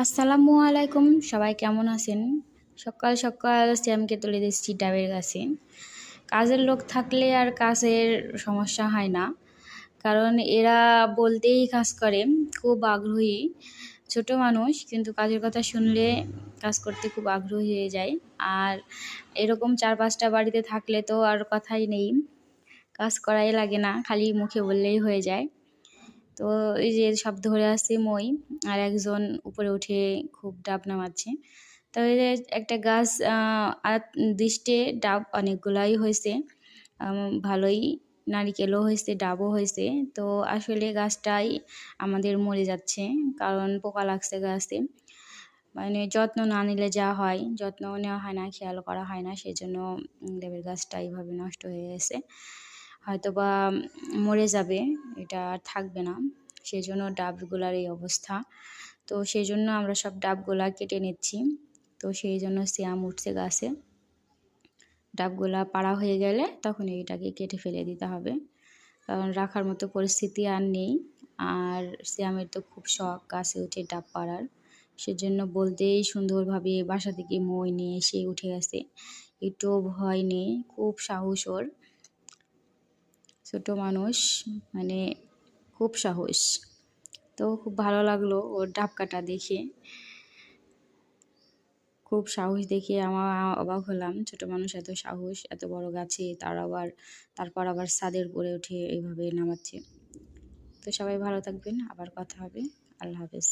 আসসালামু আলাইকুম, সবাই কেমন আছেন? সকাল সকাল শ্যামকে তুলে দিচ্ছি ডাবের গাছে। কাজের লোক থাকলে আর কাজের সমস্যা হয় না, কারণ এরা বলতেই কাজ করে, খুব আগ্রহী। ছোট মানুষ কিন্তু কাজের কথা শুনলে কাজ করতে খুব আগ্রহী হয়ে যায়। আর এরকম 4-5টা বাড়িতে থাকলে তো আর কথাই নেই, কাজ করাই লাগে না, খালি মুখে বললেই হয়ে যায়। তো এই যে সব ধরে আসছে মই, আর একজন উপরে উঠে খুব ডাব নামাচ্ছে। তো এই যে একটা গাছ আর 20টে ডাব অনেকগুলাই হয়েছে, ভালোই নারিকেলও হয়েছে, ডাবও হয়েছে। তো আসলে গাছটাই আমাদের মরে যাচ্ছে, কারণ পোকা লাগছে গাছে। মানে যত্ন না নিলে যা হয়, যত্নও নেওয়া হয় না, খেয়াল করা হয় না, সেই জন্য ডাবের গাছটা এইভাবে নষ্ট হয়ে গেছে। হয়তো বা মরে যাবে, এটা আর থাকবে না, সেই জন্য ডাবগুলার এই অবস্থা। তো সেই জন্য আমরা সব ডাবগুলা কেটে নিচ্ছি। তো সেই জন্য সিয়াম উঠছে গাছে। ডাবগুলা পাড়া হয়ে গেলে তখন এইটাকে কেটে ফেলে দিতে হবে, কারণ রাখার মতো পরিস্থিতি আর নেই। আর সিয়ামের তো খুব শখ গাছে উঠে ডাব পাড়ার, সেজন্য বলতেই সুন্দরভাবে বাসা থেকে মই নিয়ে এসে উঠে গেছে, একটুও ভয় নেই, খুব সাহস ওর। ছোট মানুষ, মানে খুব সাহস। তো খুব ভালো লাগলো ওর ডাব কাটা দেখে, খুব সাহস দেখে আমার অবাক হলাম। ছোট মানুষ এত সাহস, এত বড় গাছে, তারপর আবার ছাদের উপরে উঠে এইভাবে নামাচ্ছে। তো সবাই ভালো থাকবেন, আবার কথা হবে। আল্লাহ হাফেজ।